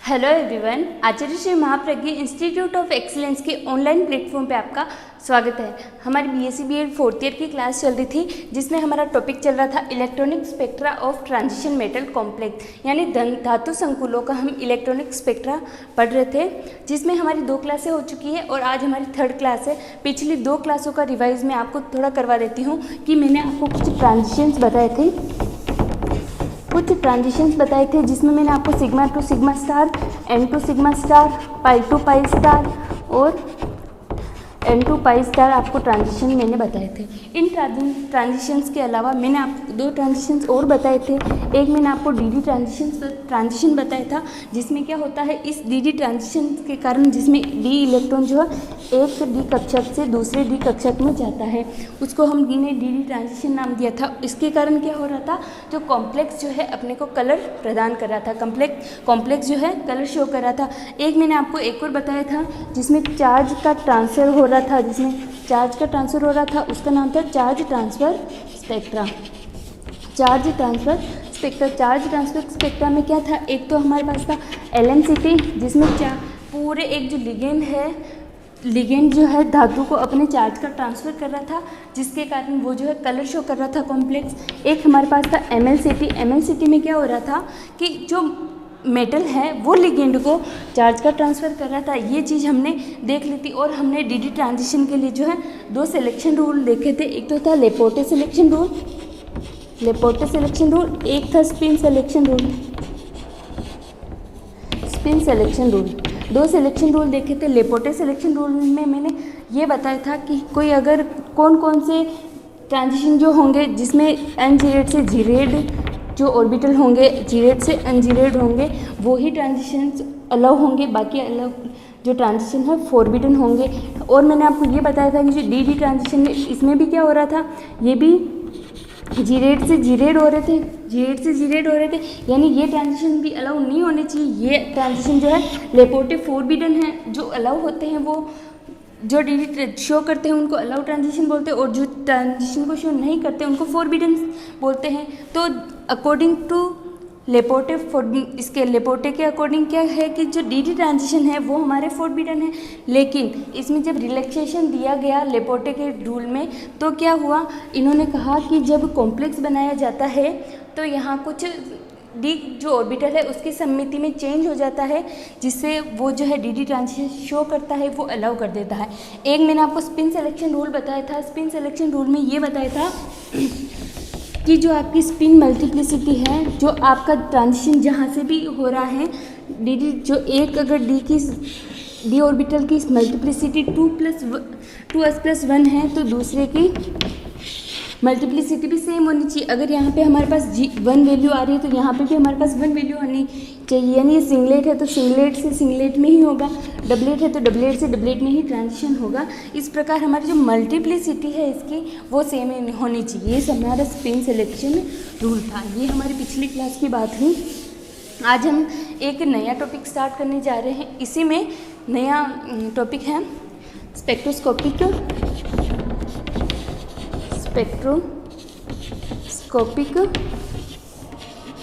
Hello everyone, Acharya Shri Mahapragya institute of excellence के online platform पे आपका स्वागत है। हमारी बीएससी बीएड फोर्थ ईयर की क्लास चल रही थी, जिसमें हमारा टॉपिक चल रहा था electronic spectra of transition metal complex, यानी धातु संकुलों का हम इलेक्ट्रॉनिक स्पेक्ट्रा पढ़ रहे थे, जिसमें हमारी 2 क्लासें हो चुकी है और आज हमारी 3rd क्लास है। पिछली 2 क्लासों का रिवाइज मैं आपको थोड़ा करवा देती हूँ कि मैंने आपको कुछ ट्रांजिशंस बताए थे, जिसमें मैंने आपको sigma to sigma star, n to sigma star, pi to pi star और एन टू पाई स्टार आपको ट्रांजिशन मैंने बताए थे। इन ट्रांजिशंस के अलावा मैंने आपको 2 ट्रांजिशंस और बताए थे। एक मैंने आपको डीडी ट्रांजिशन बताया था, जिसमें क्या होता है, इस डीडी ट्रांजिशन के कारण जिसमें डी इलेक्ट्रॉन जो है एक डी कक्षक से दूसरे डी कक्षक में जाता है, उसको हम ने डीडी ट्रांजिशन नाम दिया था। इसके कारण क्या हो रहा था, जो कॉम्प्लेक्स जो है अपने को कलर प्रदान कर रहा था, कॉम्प्लेक्स जो है कलर शो कर रहा था। एक मैंने आपको एक और बताया था, जिसमें चार्ज का ट्रांसफ़र हो रहा था, उसका नाम था charge transfer spectra. Charge transfer spectra में क्या था, एक तो हमारे पास था LMCT, जिसमें पूरे एक जो लिगेंड जो है धातु को अपने चार्ज का ट्रांसफ़र कर रहा था, जिसके कारण वो जो है कलर शो कर रहा था कॉम्प्लेक्स। एक हमारे पास था MLCT में क्या हो रहा था कि जो मेटल है वो लिगेंड को चार्ज का ट्रांसफ़र कर रहा था। ये चीज़ हमने देख ली थी। और हमने डीडी ट्रांजिशन के लिए जो है 2 सिलेक्शन रूल देखे थे। एक तो था लेपोर्टे सिलेक्शन रूल, एक था spin selection rule. 2 selection rule देखे थे। लेपोर्टे सिलेक्शन रूल में मैंने ये बताया था कि कोई अगर कौन से ट्रांजिशन जो होंगे जिसमें अनजीरेड से जीरेड जो ऑर्बिटल होंगे, जीरेड से अनजीरेड होंगे, वो ही ट्रांजिशंस अलाउ होंगे, बाकी अलग जो ट्रांजिशन है फॉरबिडन होंगे। और मैंने आपको ये बताया था कि जो डीडी ट्रांजिशन में इसमें भी क्या हो रहा था, ये भी जीरेड से जीरेड हो रहे थे, यानी ये ट्रांजिशन भी अलाउ नहीं होने चाहिए। ये ट्रांजिशन जो है लेपोर्टे फॉरबिडन है। जो अलाउ होते हैं वो जो डीडी शो करते हैं उनको अलाउ ट्रांजिशन बोलते हैं, और जो ट्रांजिशन को शो नहीं करते उनको फॉरबिडन बोलते हैं। तो अकॉर्डिंग टू लेपोर्टे के अकॉर्डिंग क्या है कि जो डीडी ट्रांजिशन है वो हमारे फॉरबिडन है। लेकिन इसमें जब रिलैक्सेशन दिया गया लेपोर्टे के रूल में, तो क्या हुआ, इन्होंने कहा कि जब कॉम्प्लेक्स बनाया जाता है तो यहाँ कुछ डी जो ऑर्बिटल है उसकी सममिति में चेंज हो जाता है, जिससे वो जो है डीडी ट्रांजिशन शो करता है, वो अलाउ कर देता है। एक मैंने आपको स्पिन सिलेक्शन रूल बताया था। स्पिन सिलेक्शन रूल में ये बताया था कि जो आपकी स्पिन मल्टीप्लिसिटी है, जो आपका ट्रांजिशन जहाँ से भी हो रहा है, डीडी जो एक अगर डी ऑर्बिटल की मल्टीप्लिसिटी 2s+1 है, तो दूसरे की मल्टीप्लिसिटी भी सेम होनी चाहिए। अगर यहाँ पे हमारे पास 1 वैल्यू आ रही है, तो यहाँ पे भी हमारे पास 1 वैल्यू आनी चाहिए। यानी ये सिंगलेट है तो सिंगलेट से सिंगलेट में ही होगा, डबलेट है तो डबलेट से डबलेट में ही ट्रांजिशन होगा। इस प्रकार हमारी जो मल्टीप्लिसिटी है इसकी वो सेम होनी चाहिए। ये हमारा स्पिन सिलेक्शन रूल था। ये हमारी पिछली क्लास की बात हुई। आज हम एक नया टॉपिक स्टार्ट करने जा रहे हैं। इसी में नया टॉपिक है स्पेक्ट्रोस्कोपिक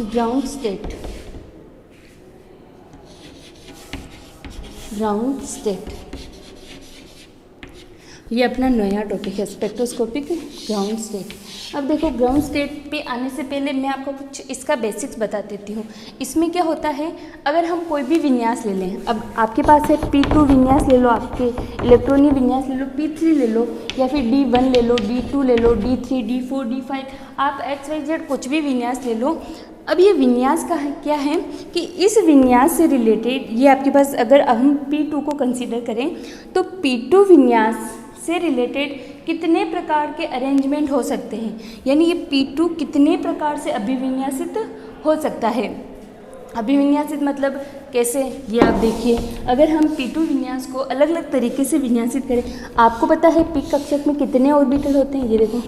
ग्राउंड स्टेट। ये अपना नया टॉपिक है, स्पेक्ट्रोस्कोपिक ग्राउंड स्टेट। अब देखो, ग्राउंड स्टेट पे आने से पहले मैं आपको कुछ इसका बेसिक्स बता देती हूँ। इसमें क्या होता है, अगर हम कोई भी विन्यास ले लें, अब आपके पास है P2 विन्यास ले लो, आपके इलेक्ट्रॉनीय विन्यास ले लो, P3 ले लो, या फिर D1 ले लो, D2 ले लो, D3, D4, D5, आप XYZ कुछ भी विन्यास ले लो। अब ये विन्यास का क्या है कि इस विन्यास से रिलेटेड, ये आपके पास अगर हम P2 को कंसीडर करें, तो P2 विन्यास से रिलेटेड कितने प्रकार के अरेंजमेंट हो सकते हैं, यानी ये P2 कितने प्रकार से अभिविन्यासित हो सकता है। अभिविन्यासित मतलब कैसे, ये आप देखिए। अगर हम P2 विन्यास को अलग अलग तरीके से विन्यासित करें, आपको पता है P कक्षक में कितने ऑर्बिटल होते हैं, ये देखो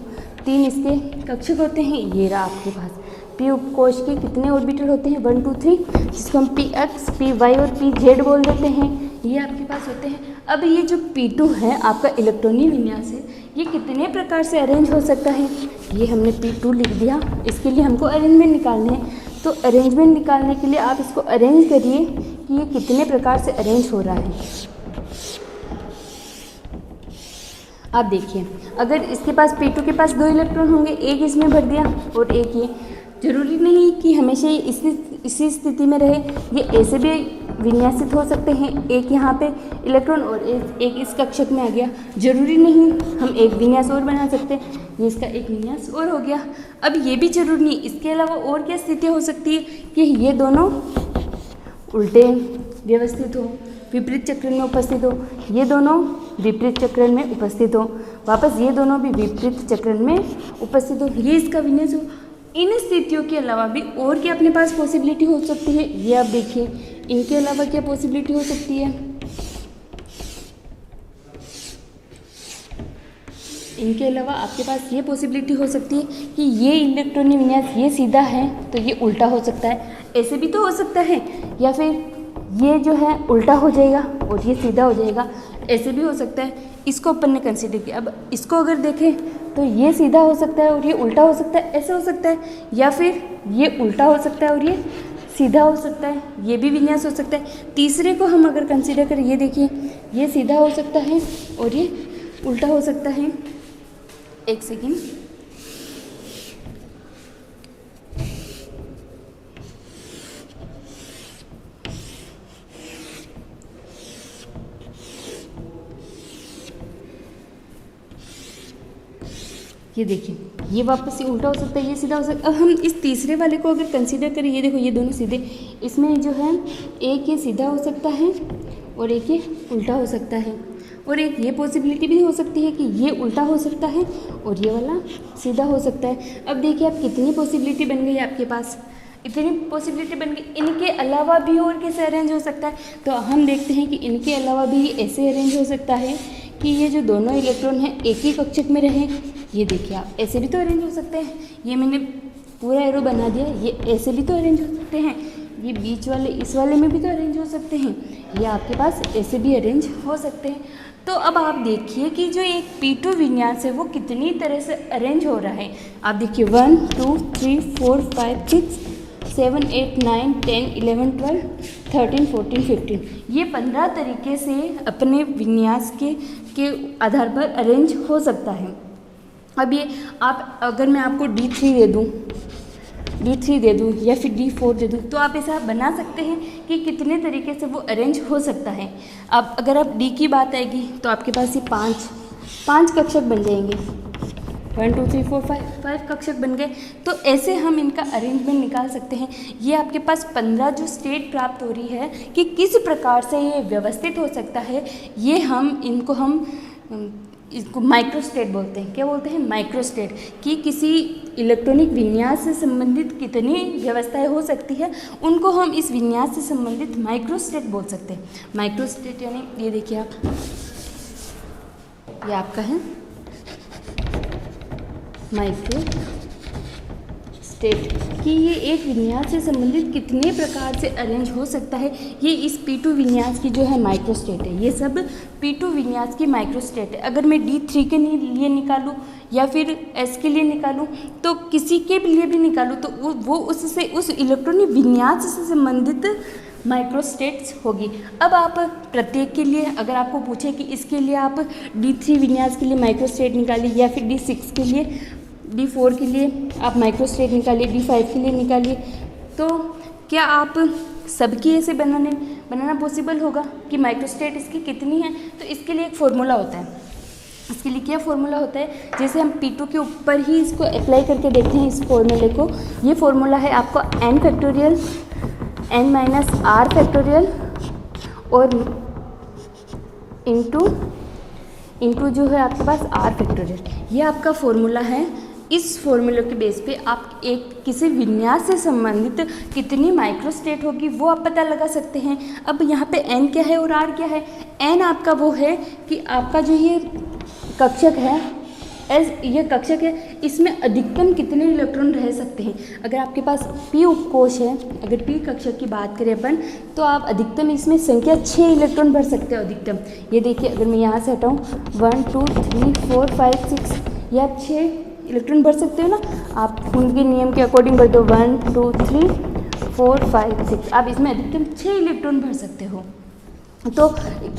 3 इसके कक्षक होते हैं। ये रहा आपके पास P उपकोश के कितने ऑर्बिटल होते हैं, 1 2 3, जिसको हम PX, PY और PZ बोल देते हैं। ये आपके पास होते हैं। अब ये जो P2 है आपका इलेक्ट्रॉनीय विन्यास है, ये कितने प्रकार से अरेंज हो सकता है, ये हमने P2 लिख दिया। इसके लिए हमको अरेंजमेंट निकालने हैं, तो अरेंजमेंट निकालने के लिए आप इसको अरेंज करिए कि ये कितने प्रकार से अरेंज हो रहा है। आप देखिए, अगर इसके पास P2 के पास 2 इलेक्ट्रॉन होंगे, एक इसमें भर दिया और एक ये, जरूरी नहीं कि हमेशा ये इसी स्थिति में रहे, ये ऐसे भी विन्यासित हो सकते हैं। एक यहाँ पे इलेक्ट्रॉन और एक इस कक्षक में आ गया, जरूरी नहीं, हम एक विन्यास और बना सकते हैं, ये इसका एक विन्यास और हो गया। अब ये भी जरूरी नहीं, इसके अलावा और क्या स्थिति हो सकती है कि ये दोनों उल्टे व्यवस्थित हो, विपरीत चक्रण में उपस्थित हो, ये दोनों विपरीत चक्रण में उपस्थित हो, वापस ये दोनों भी विपरीत चक्रण में उपस्थित हो, ये इसका विन्यास हो। इन स्थितियों के अलावा भी और क्या अपने पास पॉसिबिलिटी हो सकती है, ये आप देखिए, इनके अलावा क्या पॉसिबिलिटी हो सकती है। इनके अलावा आपके पास ये पॉसिबिलिटी हो सकती है कि ये इलेक्ट्रॉनिक विन्यास ये सीधा है तो ये उल्टा हो सकता है, ऐसे भी तो हो सकता है, या फिर ये जो है उल्टा हो जाएगा और ये सीधा हो जाएगा, ऐसे भी हो सकता है। इसको अपन ने कंसीडर किया। अब इसको अगर देखें तो ये सीधा हो सकता है और ये उल्टा हो सकता है, ऐसे हो सकता है, या फिर ये उल्टा हो सकता है और ये सीधा हो सकता है, ये भी विन्यास हो सकता है। तीसरे को हम अगर कंसीडर करें, ये देखिए, ये सीधा हो सकता है और ये उल्टा हो सकता है। एक सेकेंड, ये देखिए, ये वापस से उल्टा हो सकता है, ये सीधा हो सकता है। अब हम इस तीसरे वाले को अगर कंसीडर करें, ये देखो, ये दोनों सीधे, इसमें जो है एक ये सीधा हो सकता है और एक ये उल्टा हो सकता है, और एक ये पॉसिबिलिटी भी हो सकती है कि ये उल्टा हो सकता है और ये वाला सीधा हो सकता है। अब देखिए आप कितनी पॉसिबिलिटी बन गई आपके पास, इतनी पॉसिबिलिटी बन गई। इनके अलावा भी और कैसे अरेंज हो सकता है, तो हम देखते हैं कि इनके अलावा भी ऐसे अरेंज हो सकता है कि ये जो दोनों इलेक्ट्रॉन हैं एक ही कक्षक में रहें। ये देखिए आप, ऐसे भी तो अरेंज हो सकते हैं, ये मैंने पूरा एरो बना दिया, ये ऐसे भी तो अरेंज हो सकते हैं, ये बीच वाले इस वाले में भी तो अरेंज हो सकते हैं, ये आपके पास ऐसे भी अरेंज हो सकते हैं। तो अब आप देखिए कि जो एक P2 विन्यास है वो कितनी तरह से अरेंज हो रहा है। आप देखिए 1 2 3 4 5 6 7 8 9 10 11 12 13 14 15, ये 15 तरीके से अपने विन्यास के आधार पर अरेंज हो सकता है। अब ये आप, अगर मैं आपको D3 दे दूँ या फिर D4 दे दूँ, तो आप ऐसा बना सकते हैं कि कितने तरीके से वो अरेंज हो सकता है। अब अगर आप D की बात आएगी तो आपके पास ये पाँच कक्षक बन जाएंगे, 1 2 3 4 5 कक्षक बन गए। तो ऐसे हम इनका अरेंजमेंट निकाल सकते हैं। ये आपके पास 15 जो स्टेट प्राप्त हो रही है कि किस प्रकार से ये व्यवस्थित हो सकता है, ये हम इसको माइक्रोस्टेट बोलते हैं। क्या बोलते हैं? माइक्रोस्टेट। कि किसी इलेक्ट्रॉनिक विन्यास से संबंधित कितनी व्यवस्थाएं हो सकती है, उनको हम इस विन्यास से संबंधित माइक्रोस्टेट बोल सकते हैं। माइक्रोस्टेट यानी ये देखिए आप, ये आपका है माइक्रो स्टेट, कि ये एक विन्यास से संबंधित कितने प्रकार से अरेंज हो सकता है। ये इस P2 विन्यास की जो है माइक्रोस्टेट है, ये सब P2 विन्यास की माइक्रोस्टेट है। अगर मैं D3 के लिए निकालूं या फिर S के लिए निकालूं, तो किसी के लिए भी निकालूं, तो वो उससे उस इलेक्ट्रॉनिक विन्यास से संबंधित माइक्रोस्टेट्स होगी। अब आप प्रत्येक के लिए अगर आपको पूछे कि इसके लिए आप D3 विन्यास के लिए माइक्रोस्टेट निकालिए या फिर D6 के लिए, D4 के लिए आप माइक्रोस्टेट निकालिए, D5 के लिए निकालिए, तो क्या आप सबकी ऐसे बनाना पॉसिबल होगा कि माइक्रोस्टेट इसकी कितनी है? तो इसके लिए एक फॉर्मूला होता है। इसके लिए क्या फॉर्मूला होता है? जैसे हम P2 के ऊपर ही इसको अप्लाई करके देखते हैं इस फॉर्मूले को। ये फॉर्मूला है आपको n factorial n minus r factorial और इंटू जो है आपके पास r फैक्टोरियल। ये आपका फॉर्मूला है। इस फॉर्मूले के बेस पे आप किसी विन्यास से संबंधित कितनी माइक्रोस्टेट होगी वो आप पता लगा सकते हैं। अब यहाँ पे n क्या है और r क्या है? n आपका वो है कि आपका जो ये कक्षक है, ये कक्षक है, इसमें अधिकतम कितने इलेक्ट्रॉन रह सकते हैं। अगर आपके पास p उपकोश है, अगर p कक्षक की बात करें अपन, तो आप अधिकतम इसमें संख्या 6 इलेक्ट्रॉन भर सकते हो अधिकतम। ये देखिए, अगर मैं यहाँ से हटाऊँ 1 2 3 4 5 6, ये आप 6 इलेक्ट्रॉन भर सकते हो ना। आप उनके नियम के अकॉर्डिंग भर दो, 1 2 3 4 5 6, आप इसमें अधिकतम 6 इलेक्ट्रॉन भर सकते हो। तो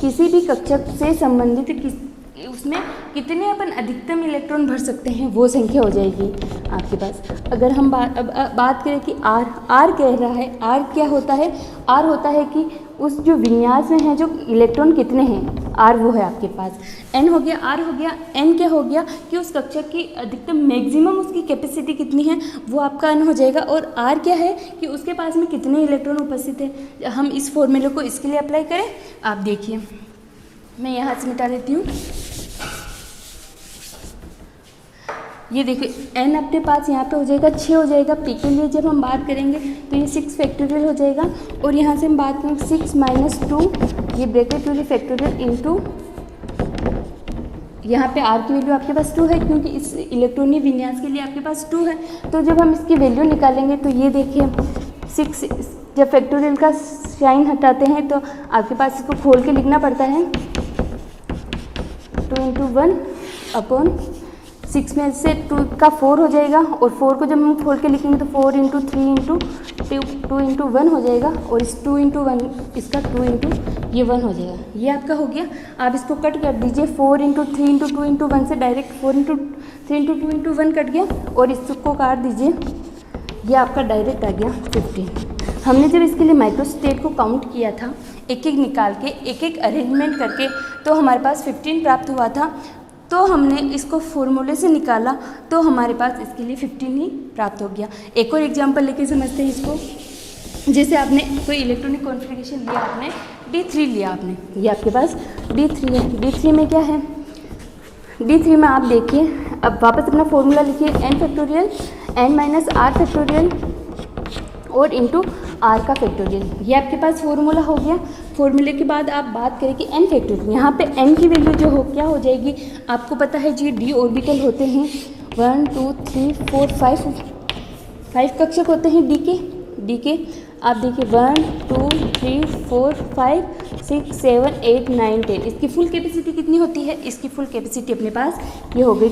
किसी भी कक्षक से संबंधित उसमें कितने अपन अधिकतम इलेक्ट्रॉन भर सकते हैं वो संख्या हो जाएगी आपके पास। अगर हम बात करें कि आर कह रहा है, आर क्या होता है, आर होता है कि उस जो विन्यास में है जो इलेक्ट्रॉन कितने हैं, आर वो है आपके पास। एन हो गया, आर हो गया, एन क्या हो गया कि उस कक्षक की अधिकतम मैक्सिमम उसकी कैपेसिटी कितनी है वो आपका एन हो जाएगा। और आर क्या है कि उसके पास में कितने इलेक्ट्रॉन उपस्थित है। हम इस फॉर्मूले को इसके लिए अप्लाई करें, आप देखिए मैं यहाँ से मिटा देती हूँ। ये देखिए n अपने पास यहाँ पे हो जाएगा 6 हो जाएगा। पी के लिए जब हम बात करेंगे तो ये 6 फैक्टोरियल हो जाएगा। और यहाँ से हम बात करेंगे 6 - 2, ये ब्रैकेट वाली फैक्टोरियल इंटू यहाँ पे r की वैल्यू आपके पास 2 है क्योंकि इस इलेक्ट्रॉनिक विन्यास के लिए आपके पास 2 है। तो जब हम इसकी वैल्यू निकालेंगे तो ये देखिए 6, जब फैक्टोरियल का साइन हटाते हैं तो आपके पास इसको खोल के लिखना पड़ता है 2 × 1/6 में से 2 का 4 हो जाएगा। और 4 को जब हम खोल के लिखेंगे तो 4 × 3 × 2 × 1 हो जाएगा। और इस 2 × 1 इसका 2 × ये 1 हो जाएगा। ये आपका हो गया। आप इसको कट कर दीजिए 4 × 3 × 2 × 1 से डायरेक्ट 4 × 3 × 2 × 1 कट गया। और इसको काट दीजिए, ये आपका डायरेक्ट आ गया 15। हमने जब इसके लिए माइक्रोस्टेट को काउंट किया था एक एक निकाल के, एक एक अरेंजमेंट करके, तो हमारे पास 15 प्राप्त हुआ था। तो हमने इसको फॉर्मूले से निकाला तो हमारे पास इसके लिए 15 ही प्राप्त हो गया। एक और एग्जांपल लेके समझते हैं इसको। जैसे आपने कोई इलेक्ट्रॉनिक कॉन्फ़िगरेशन लिया, आपने D3 लिया, आपने ये आपके पास D3 है। D3 में क्या है, D3 में आप देखिए, अब वापस अपना फॉर्मूला लिखिए n factorial n - r factorial और इंटू r का फैक्टोरियल। ये आपके पास फॉर्मूला हो गया। फॉर्मूले के बाद आप बात करें कि n फैक्टोरियल, यहाँ पे n की वैल्यू जो हो क्या हो जाएगी, आपको पता है जी d ऑर्बिटल होते हैं 1 2 3 4 5 कक्षक होते हैं d के। आप देखिए 1 2 3 4 5 6 7 8 9 10, इसकी फुल कैपेसिटी कितनी होती है, इसकी फुल कैपेसिटी अपने पास ये हो गई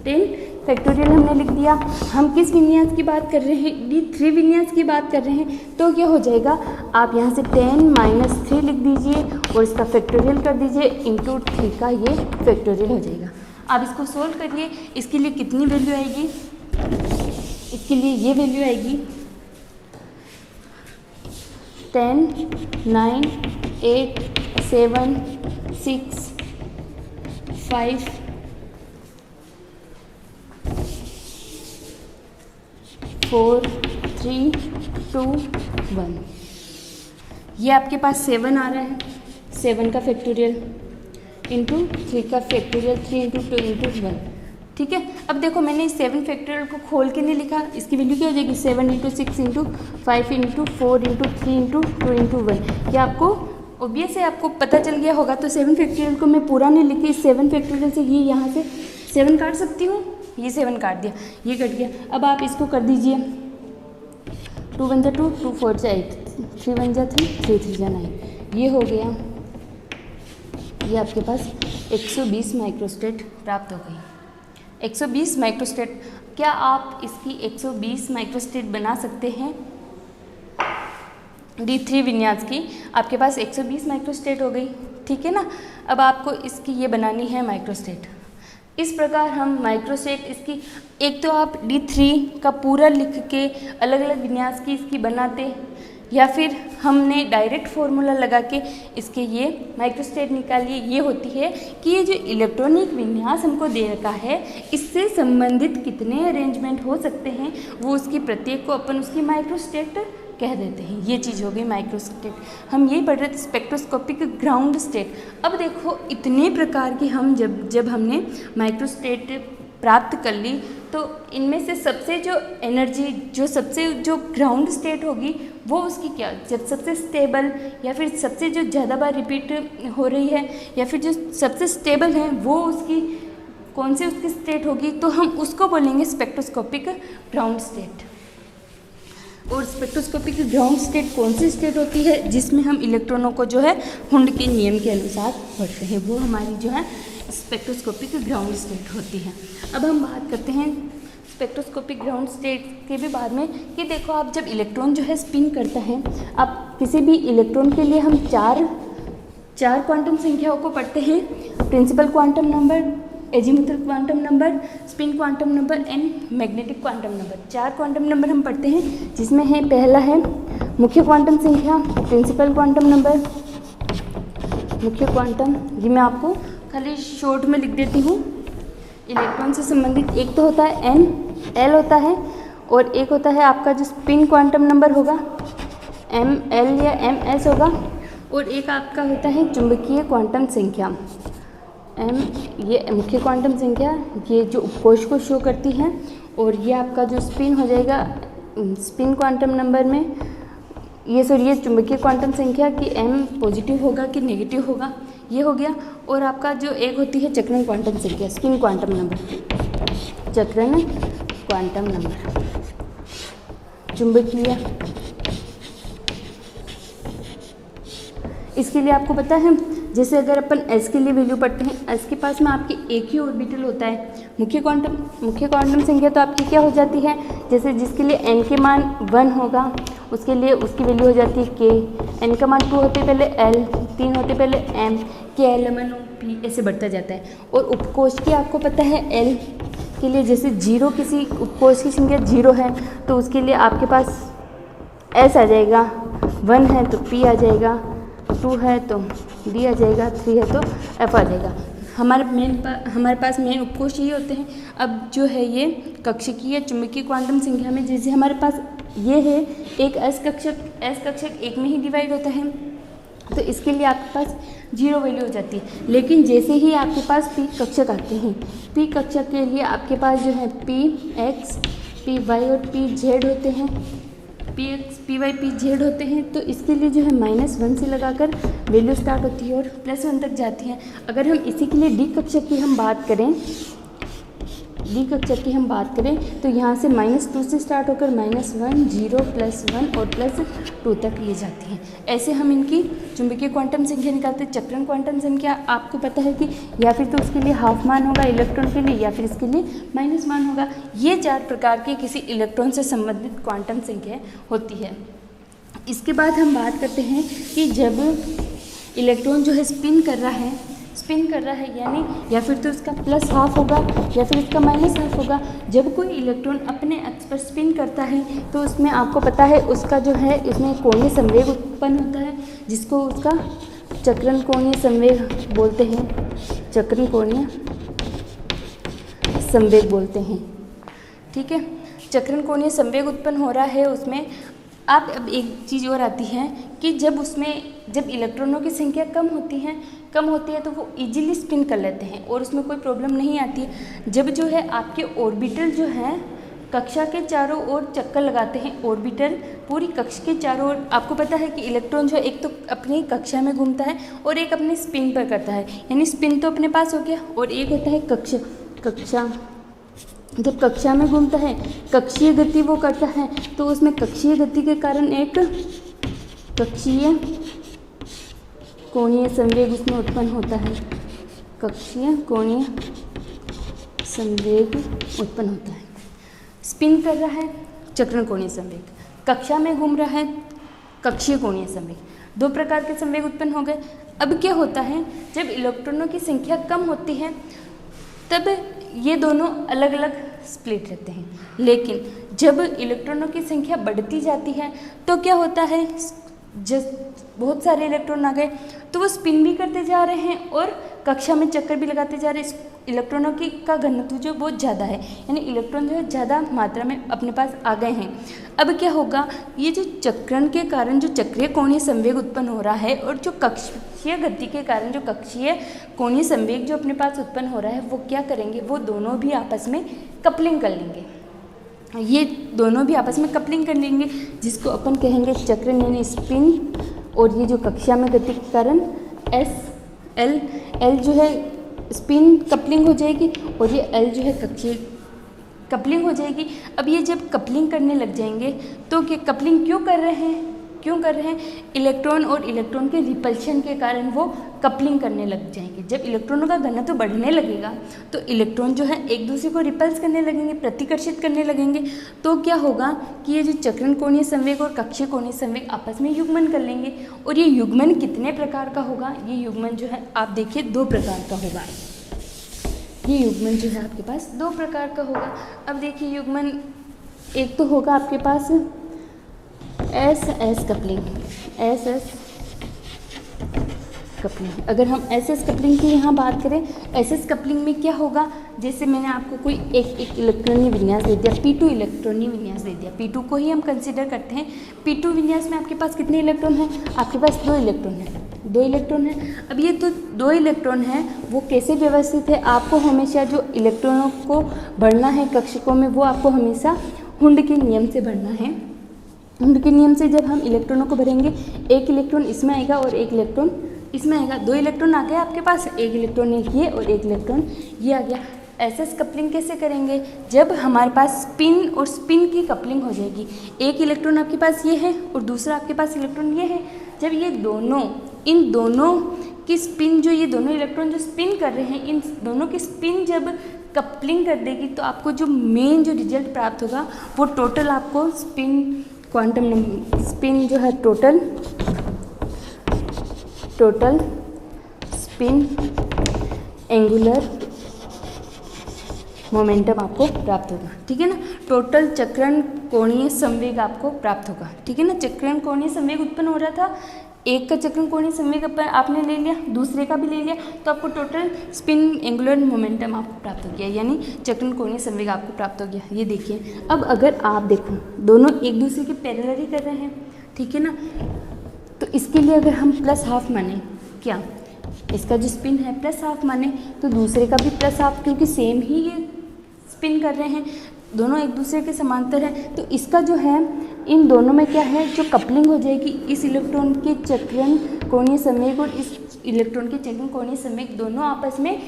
10 फैक्टोरियल हमने लिख दिया। हम किस विन्यास की बात कर रहे हैं, D3 विन्यास की बात कर रहे हैं। तो क्या हो जाएगा, आप यहाँ से 10 - 3 लिख दीजिए और इसका फैक्टोरियल कर दीजिए इंटू 3 का ये फैक्टोरियल हो जाएगा। आप इसको सोल्व करिए, इसके लिए कितनी वैल्यू आएगी, इसके लिए ये वैल्यू आएगी 10 9 8 7 6 5 4 3 2 1। ये आपके पास 7 आ रहा है, 7 का फैक्टोरियल इंटू 3 का फैक्टोरियल 3 × 2 × 1। ठीक है। अब देखो मैंने इस 7 फैक्टोरियल को खोल के नहीं लिखा, इसकी वैल्यू क्या हो जाएगी 7 × 6 × 5 × 4 × 3 × 2 × 1। क्या आपको ऑब्वियस है, आपको पता चल गया होगा। तो 7 फैक्टोरियल को मैं पूरा नहीं लिखी, 7 फैक्टोरियल से ये यहाँ से 7 काट सकती हूँ, ये 7 काट दिया, ये कट गया। अब आप इसको कर दीजिए 2 × 1 = 2 2 × 4 = 8 3 × 1 = 3 3 × 3 = 9। ये हो गया, ये आपके पास 120 माइक्रोस्टेट प्राप्त हो गई। 120 माइक्रोस्टेट। क्या आप इसकी 120 माइक्रोस्टेट बना सकते हैं, D3 विन्यास की आपके पास 120 माइक्रोस्टेट हो गई। ठीक है ना। अब आपको इसकी ये बनानी है माइक्रोस्टेट। इस प्रकार हम माइक्रोस्टेट इसकी, एक तो आप D3 का पूरा लिख के अलग अलग विन्यास की इसकी बनाते, या फिर हमने डायरेक्ट फार्मूला लगा के इसके ये माइक्रोस्टेट निकालिए। ये होती है कि ये जो इलेक्ट्रॉनिक विन्यास हमको दे रखा है, इससे संबंधित कितने अरेंजमेंट हो सकते हैं, वो उसकी प्रत्येक को अपन उसकी माइक्रोस्टेट कह देते हैं। ये चीज़ हो गई माइक्रोस्टेट। हम यही पढ़ रहे थे स्पेक्ट्रोस्कोपिक ग्राउंड स्टेट। अब देखो इतने प्रकार की हम जब हमने माइक्रोस्टेट प्राप्त कर ली, तो इनमें से सबसे जो एनर्जी, जो सबसे जो ग्राउंड स्टेट होगी वो उसकी क्या, जब सबसे स्टेबल या फिर सबसे जो ज़्यादा बार रिपीट हो रही है, या फिर जो सबसे स्टेबल है वो उसकी कौन सी उसकी स्टेट होगी, तो हम उसको बोलेंगे स्पेक्ट्रोस्कोपिक ग्राउंड स्टेट। और स्पेक्ट्रोस्कोपिक ग्राउंड स्टेट कौन सी स्टेट होती है, जिसमें हम इलेक्ट्रॉनों को जो है हुंड के नियम के अनुसार पढ़ते हैं, वो हमारी जो है स्पेक्ट्रोस्कोपिक ग्राउंड स्टेट होती है। अब हम बात करते हैं स्पेक्ट्रोस्कोपिक ग्राउंड स्टेट के भी बाद में कि देखो आप जब इलेक्ट्रॉन जो है स्पिन करता है, आप किसी भी इलेक्ट्रॉन के लिए हम चार क्वांटम संख्याओं को पढ़ते हैं, principal quantum number, azimuthal quantum number, spin quantum number and magnetic quantum number. 4 quantum number हम पढ़ते हैं, जिसमें है पहला है मुख्य क्वांटम संख्या, प्रिंसिपल क्वांटम नंबर, मुख्य क्वांटम, ये मैं आपको खाली शॉर्ट में लिख देती हूँ। इलेक्ट्रॉन से संबंधित एक तो होता है एन, एल होता है, और एक होता है आपका जो स्पिन क्वांटम नंबर होगा एम एल या एम एस होगा, और एक आपका होता है चुंबकीय क्वांटम संख्या एम, ये मुख्य क्वांटम संख्या, ये जो उपकोश को शो करती है, और ये आपका जो स्पिन हो जाएगा स्पिन क्वांटम नंबर में, ये चुंबकीय क्वांटम संख्या कि एम पॉजिटिव होगा कि नेगेटिव होगा, ये हो गया। और आपका जो एक होती है चक्रण क्वांटम संख्या, स्पिन क्वांटम नंबर, चक्रण क्वांटम नंबर, चुंबकीय, इसके लिए आपको पता है जैसे अगर अपन s के लिए वैल्यू पढ़ते हैं, s के पास में आपके एक ही ऑर्बिटल होता है। मुख्य क्वांटम संख्या तो आपकी क्या हो जाती है, जैसे जिसके लिए n के मान 1 होगा उसके लिए उसकी वैल्यू हो जाती है k, n का मान 2 होते पहले l, 3 होते पहले m, k l m n o p, ऐसे बढ़ता जाता है। और उपकोष की आपको पता है l के लिए जैसे 0, किसी उपकोष की संख्या 0 है तो उसके लिए आपके पास s आ जाएगा, 1 है तो p आ जाएगा, 2 है तो d आ जाएगा, 3 है तो f आ जाएगा। हमारे पास मेन उपकोष ये होते हैं। अब जो है ये कक्षकीय चुंबकीय क्वांटम संख्या में जैसे हमारे पास ये है एक s कक्षक एक में ही डिवाइड होता है, तो इसके लिए आपके पास 0 वैल्यू हो जाती है। लेकिन जैसे ही आपके पास p कक्षक आते हैं, p कक्षक के लिए आपके पास जो है p x, p y और p z होते हैं, p x, p y, p z होते हैं, तो इसके लिए जो है -1 से लगाकर वैल्यू स्टार्ट होती है और +1 तक जाती है। अगर हम इसी के लिए डी कक्षक की हम बात करें, तो यहाँ से -2 से स्टार्ट होकर -1, 0, +1 और +2 तक ये जाती हैं। ऐसे हम इनकी चुंबकीय क्वांटम संख्या निकालते हैं। चक्रण क्वांटम संख्या आपको पता है कि या फिर तो उसके लिए हाफ मान होगा इलेक्ट्रॉन के लिए, या फिर इसके लिए -1 होगा। ये 4 प्रकार की किसी इलेक्ट्रॉन से संबंधित क्वांटम संख्या होती है। इसके बाद हम बात करते हैं कि जब इलेक्ट्रॉन जो है स्पिन कर रहा है यानी या फिर तो उसका +½ होगा या फिर इसका -½ होगा। जब कोई इलेक्ट्रॉन अपने अक्ष पर स्पिन करता है तो उसमें आपको पता है उसका जो है इसमें कोणीय संवेग उत्पन्न होता है, जिसको उसका चक्रण कोणीय संवेग बोलते हैं, चक्रण कोणीय संवेग बोलते हैं। ठीक है, चक्रण कोणीय संवेग उत्पन्न हो रहा है उसमें। अब एक चीज़ और आती है कि जब इलेक्ट्रॉनों की संख्या कम होती है तो वो इजीली स्पिन कर लेते हैं और उसमें कोई प्रॉब्लम नहीं आती है। जब जो है आपके ऑर्बिटल जो है कक्षा के चारों ओर चक्कर लगाते हैं, ऑर्बिटल पूरी कक्षा के चारों ओर, आपको पता है कि इलेक्ट्रॉन जो है एक तो अपनी कक्षा में घूमता है और एक अपने स्पिन पर करता है, यानी स्पिन तो अपने पास हो गया, और एक होता है कक्षा। जब कक्षा में घूमता है कक्षीय गति वो करता है, तो उसमें कक्षीय गति के कारण एक कक्षीय कोणीय संवेग उसमें उत्पन्न होता है, कक्षीय कोणीय संवेग उत्पन्न होता है। स्पिन कर रहा है चक्रण कोणीय संवेग, कक्षा में घूम रहा है कक्षीय कोणीय संवेग, 2 प्रकार के संवेग उत्पन्न हो गए। अब क्या होता है, जब इलेक्ट्रॉनों की संख्या कम होती है तब ये दोनों अलग अलग स्प्लिट रहते हैं, लेकिन जब इलेक्ट्रॉनों की संख्या बढ़ती जाती है तो क्या होता है, जब बहुत सारे इलेक्ट्रॉन आ गए तो वो स्पिन भी करते जा रहे हैं और कक्षा में चक्कर भी लगाते जा रहे हैं। इलेक्ट्रॉनों का घनत्व जो बहुत ज़्यादा है, यानी इलेक्ट्रॉन जो है ज़्यादा मात्रा में अपने पास आ गए हैं। अब क्या होगा, ये जो चक्रण के कारण जो चक्रीय कोणीय संवेग उत्पन्न हो रहा है और जो कक्षीय गति के कारण जो कक्षीय कोणीय संवेग जो अपने पास उत्पन्न हो रहा है, वो क्या करेंगे, वो दोनों भी आपस में कपलिंग कर लेंगे। ये दोनों भी आपस में कपलिंग कर लेंगे, जिसको अपन कहेंगे चक्रण यानी स्पिन। और ये जो कक्षा में गति के कारण एल जो है स्पिन कपलिंग हो जाएगी और ये एल जो है कक्षीय कपलिंग हो जाएगी। अब ये जब कपलिंग करने लग जाएंगे तो क्या कपलिंग क्यों कर रहे हैं, इलेक्ट्रॉन और इलेक्ट्रॉन के रिपल्शन के कारण वो कपलिंग करने लग जाएंगे। जब इलेक्ट्रॉनों का घनत्व बढ़ने लगेगा तो इलेक्ट्रॉन जो है एक दूसरे को रिपल्स करने लगेंगे, प्रतिकर्षित करने लगेंगे। तो क्या होगा कि ये जो चक्रण कोणीय संवेग और कक्षीय कोणीय संवेग आपस में युग्मन कर लेंगे। और ये युग्मन कितने प्रकार का होगा? ये युग्मन जो है आप देखिए 2 प्रकार का होगा। ये युग्मन जो है आपके पास 2 प्रकार का होगा। अब देखिए युग्मन एक तो होगा आपके पास S S coupling, S S coupling. अगर हम एस एस कपलिंग की यहाँ बात करें, एस एस कपलिंग में क्या होगा, जैसे मैंने आपको कोई एक इलेक्ट्रॉनीय विन्यास दे दिया, P2 इलेक्ट्रॉनीय विन्यास दे दिया, P2 को ही हम कंसिडर करते हैं। P2 विन्यास में आपके पास कितने इलेक्ट्रॉन हैं? आपके पास 2 इलेक्ट्रॉन हैं, 2 इलेक्ट्रॉन हैं। अब ये तो 2 इलेक्ट्रॉन हैं, वो कैसे व्यवस्थित है? आपको हमेशा जो इलेक्ट्रॉनों को भरना है कक्षकों में, वो आपको हमेशा हुंड के नियम से भरना है। हुंड के नियम से जब हम इलेक्ट्रॉनों को भरेंगे, एक इलेक्ट्रॉन इसमें आएगा और एक इलेक्ट्रॉन इसमें आएगा। 2 इलेक्ट्रॉन आ गए आपके पास, एक इलेक्ट्रॉन ये और एक इलेक्ट्रॉन ये आ गया। एस एस कपलिंग कैसे करेंगे? जब हमारे पास स्पिन और स्पिन की कपलिंग हो जाएगी, एक इलेक्ट्रॉन आपके पास ये है और दूसरा आपके पास इलेक्ट्रॉन ये है। जब ये दोनों, इन दोनों की स्पिन, जो ये दोनों इलेक्ट्रॉन जो स्पिन कर रहे हैं, इन दोनों की स्पिन जब कपलिंग कर देगी तो आपको जो मेन जो रिजल्ट प्राप्त होगा वो टोटल आपको स्पिन क्वांटम स्पिन जो है टोटल स्पिन एंगुलर मोमेंटम आपको प्राप्त होगा। ठीक है ना, टोटल चक्रण कोणीय संवेग आपको प्राप्त होगा। ठीक है ना, चक्रण कोणीय संवेग उत्पन्न हो रहा था, एक का चक्रण कोणीय संवेग आपने ले लिया, दूसरे का भी ले लिया, तो आपको टोटल स्पिन एंगुलर मोमेंटम आपको प्राप्त हो गया, यानी चक्रण कोणीय संवेग आपको प्राप्त हो गया। ये देखिए, अब अगर आप देखो दोनों एक दूसरे के पैरेलल ही कर रहे हैं, ठीक है ना, तो इसके लिए अगर हम +½ माने, क्या इसका जो स्पिन है +½ माने तो दूसरे का भी +½ क्योंकि सेम ही ये स्पिन कर रहे हैं, दोनों एक दूसरे के समांतर हैं। तो इसका जो है इन दोनों में क्या है, जो कपलिंग हो जाएगी, इस इलेक्ट्रॉन के चक्रण कोणीय संवेग और इस इलेक्ट्रॉन के चक्रण कोणीय संवेग दोनों आपस में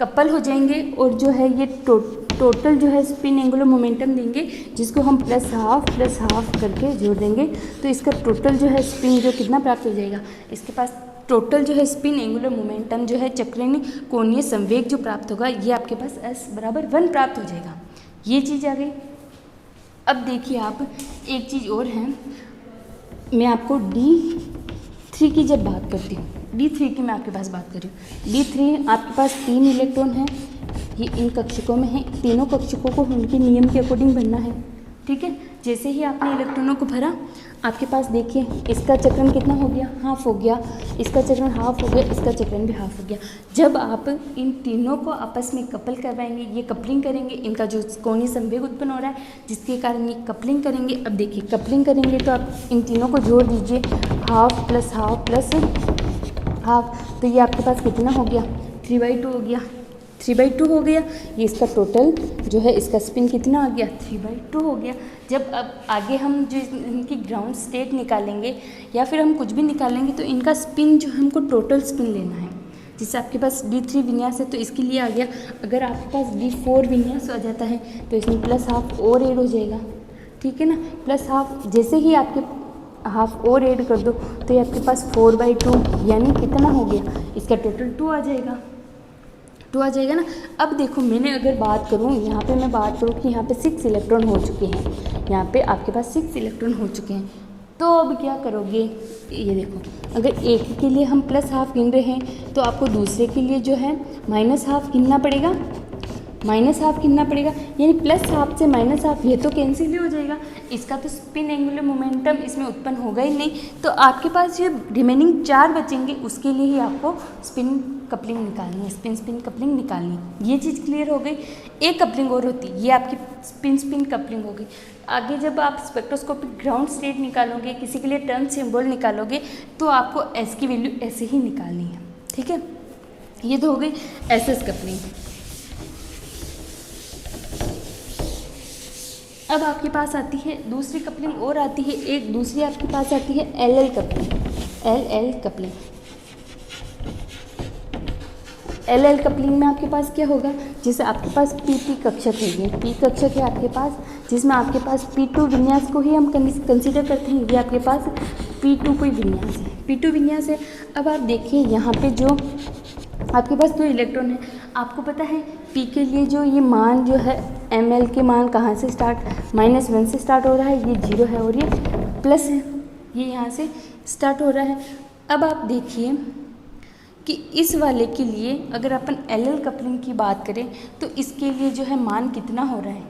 कपल हो जाएंगे और जो है ये टोटल जो है स्पिन एंगुलर मोमेंटम देंगे, जिसको हम +½ करके जोड़ देंगे। तो इसका टोटल जो है स्पिन जो कितना प्राप्त हो जाएगा, इसके पास टोटल जो है स्पिन एंगुलर मोमेंटम जो है चक्रण कोणीय संवेग जो प्राप्त होगा, ये आपके पास S = 1 प्राप्त हो जाएगा। ये चीज़ आ गई। अब देखिए आप एक चीज़ और है, मैं आपको D3 की जब बात करती हूँ, D3 की मैं आपके पास बात कर रही हूँ। D3 आपके पास 3 इलेक्ट्रॉन हैं, ये इन कक्षकों में है, तीनों कक्षकों को उनके नियम के अकॉर्डिंग भरना है। ठीक है, जैसे ही आपने इलेक्ट्रॉनों को भरा, आपके पास देखिए इसका चक्रण कितना हो गया, हाफ हो गया, इसका चक्रण हाफ हो गया, इसका चक्रण भी हाफ हो गया। जब आप इन तीनों को आपस में कपल करवाएंगे, ये कपलिंग करेंगे, इनका जो कोणीय संवेग उत्पन्न हो रहा है जिसके कारण ये कपलिंग करेंगे। अब देखिए कपलिंग करेंगे तो आप इन तीनों को जोड़ दीजिए, half plus half plus half, तो ये आपके पास कितना हो गया, 3/2 हो गया, 3/2 हो गया। ये इसका टोटल जो है इसका स्पिन कितना आ गया, 3/2 हो गया। जब अब आगे हम जो इनकी ग्राउंड स्टेट निकालेंगे या फिर हम कुछ भी निकालेंगे तो इनका स्पिन जो हमको टोटल स्पिन लेना है। जैसे आपके पास D3 विन्यास है तो इसके लिए आ गया, अगर आपके पास D4 विन्यास आ जाता है तो इसमें +½ और ऐड हो जाएगा। ठीक है ना, +½ जैसे ही आपके हाफ और ऐड कर दो तो ये आपके पास 4/2 यानी कितना हो गया, इसका टोटल 2 आ जाएगा, 2 आ जाएगा ना। अब देखो मैंने अगर बात करूँ, यहाँ पे मैं बात करूँ कि यहाँ पे 6 इलेक्ट्रॉन हो चुके हैं, यहाँ पे आपके पास 6 इलेक्ट्रॉन हो चुके हैं, तो अब क्या करोगे, ये देखो अगर एक के लिए हम +½ गिन रहे हैं तो आपको दूसरे के लिए जो है -½ गिनना पड़ेगा, -½ गिनना पड़ेगा, यानी +½ से -½ ये तो कैंसिल ही हो जाएगा, इसका तो स्पिन एंगुलर मोमेंटम इसमें उत्पन्न होगा ही नहीं। तो आपके पास जो रिमेनिंग 4 बचेंगे उसके लिए ही आपको स्पिन कपलिंग निकालनी है, स्पिन कपलिंग निकालनी है। ये चीज़ क्लियर हो गई। एक कपलिंग और होती है, ये आपकी स्पिन कपलिंग हो गई। आगे जब आप स्पेक्ट्रोस्कोपिक ग्राउंड स्टेट निकालोगे, किसी के लिए टर्न सिंबल निकालोगे, तो आपको S की वैल्यू ऐसे ही निकालनी है। ठीक है, ये तो हो गई SS कपलिंग। अब आपके पास आती है दूसरी कपलिंग और आती है, एक दूसरी आपके पास आती है LL coupling, LL coupling. LL coupling में आपके पास क्या होगा, जैसे आपके पास PP कक्षक है, ये P कक्षक है आपके पास, जिसमें आपके पास P2 विन्यास को ही हम कंसीडर करते हैं, ये आपके पास P2 कोई विन्यास है। P2 विन्यास है। अब आप देखिए यहाँ पे जो आपके पास 2 इलेक्ट्रॉन है, आपको पता है P के लिए जो ये मान जो है ml के मान कहाँ से स्टार्ट, -1 से स्टार्ट हो रहा है, ये 0 है और ये प्लस है, ये यहाँ से स्टार्ट हो रहा है। अब आप देखिए कि इस वाले के लिए अगर अपन LL कपलिंग की बात करें तो इसके लिए जो है मान कितना हो रहा है,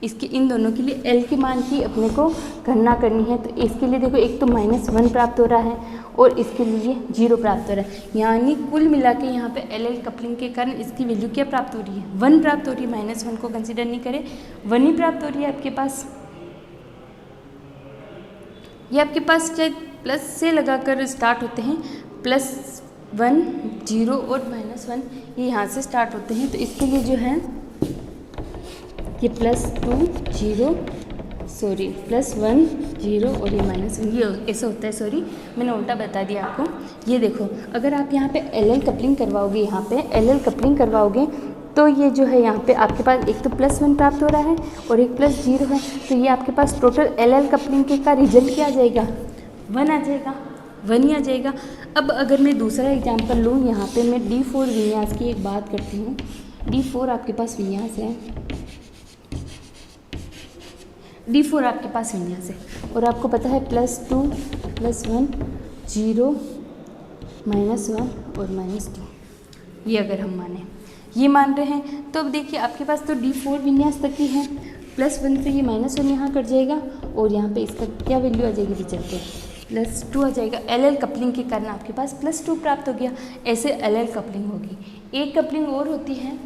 इसके इन दोनों के लिए L के मान की अपने को गणना करनी है। तो इसके लिए देखो एक तो -1 प्राप्त हो रहा है और इसके लिए 0 प्राप्त हो रहा है, यानी कुल मिला के यहाँ पे LL कपलिंग के कारण इसकी वैल्यू क्या प्राप्त हो रही है, 1 प्राप्त हो रही है। -1 को कंसिडर नहीं करें, 1 ही प्राप्त हो रही है आपके पास। ये आपके पास चाहे प्लस से लगाकर स्टार्ट होते हैं, +1 0 और -1 ये यहाँ से स्टार्ट होते हैं। तो इसके लिए जो है ये +2 0 सॉरी +1 0 और ये -1 ये ऐसा होता है। सॉरी मैंने उल्टा बता दिया आपको। ये देखो अगर आप यहाँ पे LL कपलिंग करवाओगे, यहाँ पे LL कपलिंग करवाओगे तो ये जो है यहाँ पे आपके पास एक तो +1 प्राप्त हो रहा है और एक +0 है। तो ये आपके पास टोटल LL कपलिंग के का रिजल्ट क्या आ जाएगा, 1 आ जाएगा, 1 ही आ जाएगा। अब अगर मैं दूसरा एग्जांपल लूँ, यहाँ पे मैं D4 विन्यास की एक बात करती हूँ। D4 आपके पास विन्यास है, D4 आपके पास विन्यास है और आपको पता है +2 +1 0 -1 और -2, ये अगर हम माने ये मान रहे हैं तो अब देखिए आपके पास तो D4 विन्यास तक ही है। +1 से ये -1 यहाँ कट जाएगा और यहाँ पे इसका क्या वैल्यू आ जाएगी विचल के, +2 आ जाएगा। LL कपलिंग के कारण आपके पास +2 प्राप्त हो गया। ऐसे LL कपलिंग होगी। एक कपलिंग और होती है,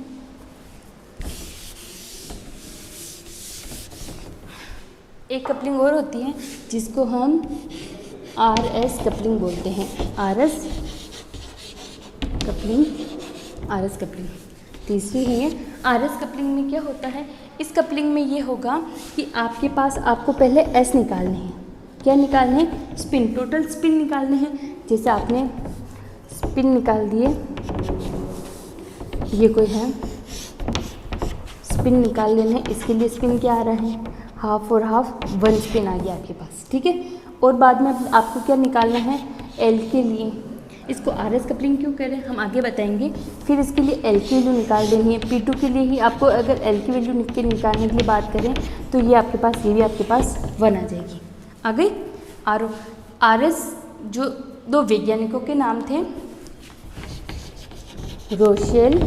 एक कपलिंग और होती है जिसको हम RS कपलिंग बोलते हैं। RS कपलिंग तीसरी है ये। RS कपलिंग में क्या होता है, इस कपलिंग में ये होगा कि आपके पास आपको पहले S निकालने हैं। क्या निकालने हैं, स्पिन, टोटल स्पिन निकालने हैं। जैसे आपने स्पिन निकाल दिए, ये कोई है, स्पिन निकाल लेना है। इसके लिए स्पिन क्या आ रहा है, हाफ और हाफ, 1 स्पिन आ गया आपके पास, ठीक है। और बाद में आपको क्या निकालना है, L के लिए। इसको RS कपलिंग क्यों करें हम आगे बताएंगे। फिर इसके लिए L की वैल्यू निकाल देनी है। P2 के लिए ही आपको अगर L की वैल्यू निकालने के लिए बात करें तो ये आपके पास, ये भी आपके पास 1 आ जाएगी। आ गई। RS जो 2 वैज्ञानिकों के नाम थे, रोशेल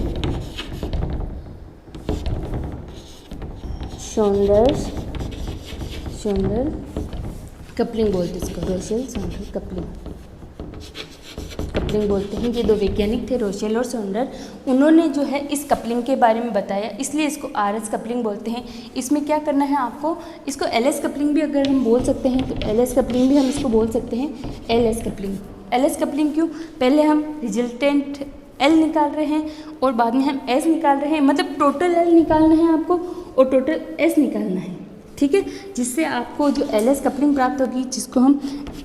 शोंडर कपलिंग बोलते हैं इसको, रोशेल शोंडर कपलिंग बोलते हैं। ये 2 वैज्ञानिक थे, रोशेल और शोंडर। उन्होंने जो है इस कपलिंग के बारे में बताया, इसलिए इसको RS कपलिंग बोलते हैं। इसमें क्या करना है आपको, इसको LS कपलिंग भी अगर हम बोल सकते हैं तो LS कपलिंग भी हम इसको बोल सकते हैं, LS कपलिंग। LS कपलिंग क्यों, पहले हम रिजल्टेंट L निकाल रहे हैं और बाद में हम S निकाल रहे हैं, मतलब टोटल L निकालना है आपको और टोटल S निकालना है, ठीक है। जिससे आपको जो LS कपलिंग प्राप्त होगी, जिसको हम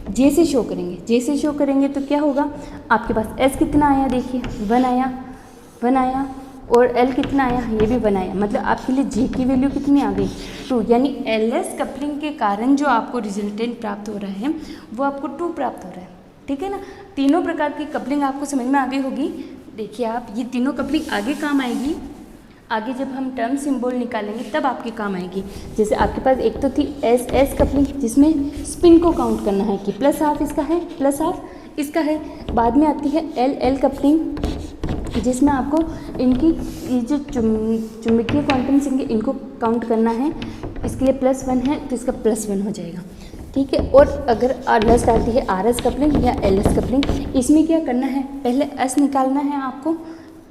J से शो करेंगे। J से शो करेंगे तो क्या होगा, आपके पास S कितना आया, देखिए 1 आया और L कितना आया, ये भी 1 आया। मतलब आपके लिए J की वैल्यू कितनी आ गई, 2। यानी LS कपलिंग के कारण जो आपको रिजल्टेंट प्राप्त हो रहा है वो आपको 2 प्राप्त हो रहा है, ठीक है ना। तीनों प्रकार की कपलिंग आपको समझ में आ गई होगी। देखिए आप, ये तीनों कपलिंग आगे काम आएगी, आगे जब हम टर्म सिंबल निकालेंगे तब आपके काम आएगी। जैसे आपके पास एक तो थी SS कपलिंग, जिसमें स्पिन को काउंट करना है कि +12 इसका है, +12 इसका है। बाद में आती है LL कपलिंग, जिसमें आपको इनकी ये जो चुंबकीय क्वांटम संख्या इनको काउंट करना है। इसके लिए +1 है तो इसका +1 हो जाएगा, ठीक है। और अगर लास्ट आती है RS कपलिंग या LS कपलिंग, इसमें क्या करना है, पहले S निकालना है आपको,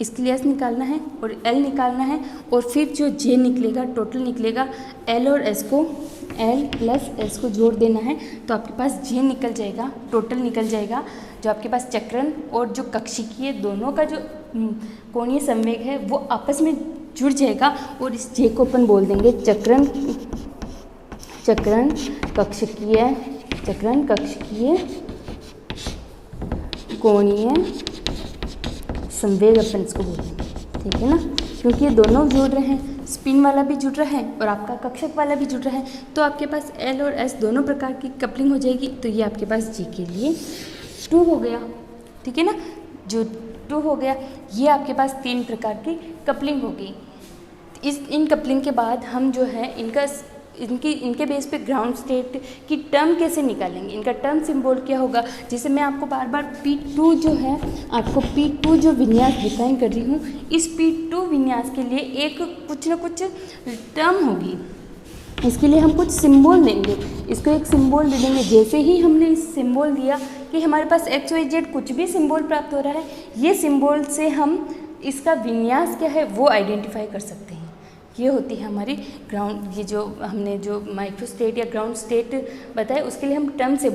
इसके लिए S निकालना है और L निकालना है और फिर जो J निकलेगा, टोटल निकलेगा, L और S को, L + S को जोड़ देना है तो आपके पास J निकल जाएगा, टोटल निकल जाएगा। जो आपके पास चक्रण और जो कक्षीय दोनों का जो कोणीय संवेग है वो आपस में जुड़ जाएगा और इस J को अपन बोल देंगे चक्रण कक्षीय कोणीय संवेग, अपन इसको बोलेंगे, ठीक है ना। क्योंकि ये दोनों जुड़ रहे हैं, स्पिन वाला भी जुड़ रहा है और आपका कक्षक वाला भी जुड़ रहा है, तो आपके पास L और S दोनों प्रकार की कपलिंग हो जाएगी। तो ये आपके पास G के लिए 2 हो गया, ठीक है ना, जो 2 हो गया। ये आपके पास 3 प्रकार की कपलिंग होगी। इन कपलिंग के बाद हम जो है इनके बेस पे ग्राउंड स्टेट की टर्म कैसे निकालेंगे, इनका टर्म सिंबल क्या होगा। जैसे मैं आपको बार बार P2 जो है, आपको P2 जो विन्यास डिफाइन कर रही हूँ, इस P2 विन्यास के लिए एक कुछ ना कुछ टर्म होगी। इसके लिए हम कुछ सिंबल देंगे, इसको एक सिंबल दे देंगे। जैसे ही हमने इस सिंबल दिया कि हमारे पास XYZ कुछ भी सिंबल प्राप्त हो रहा है, ये सिंबल से हम इसका विन्यास क्या है वो आइडेंटिफाई कर सकते हैं। ये होती है हमारी ग्राउंड, ये जो हमने जो माइक्रो स्टेट या ग्राउंड स्टेट बताया, उसके लिए हम टर्म से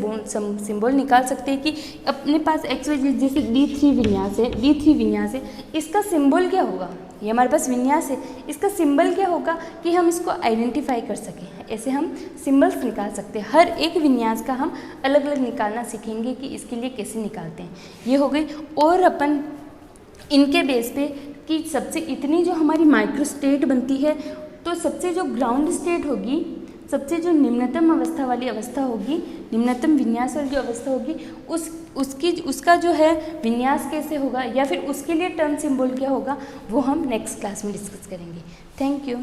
सिंबल निकाल सकते हैं कि अपने पास XYZ जैसे D3 विन्यास है, D3 विन्यास है, इसका सिंबल क्या होगा। ये हमारे पास विन्यास है, इसका सिंबल क्या होगा कि हम इसको आइडेंटिफाई कर सकें। ऐसे हम सिंबल्स निकाल सकते हैं। हर एक विन्यास का हम अलग अलग निकालना सीखेंगे कि इसके लिए कैसे निकालते हैं। ये हो गई। और अपन इनके बेस पे कि सबसे इतनी जो हमारी माइक्रो स्टेट बनती है, तो सबसे जो ग्राउंड स्टेट होगी, सबसे जो निम्नतम अवस्था वाली अवस्था होगी, निम्नतम विन्यास वाली जो अवस्था होगी, उसका जो है विन्यास कैसे होगा या फिर उसके लिए टर्म सिंबल क्या होगा, वो हम नेक्स्ट क्लास में डिस्कस करेंगे। Thank you.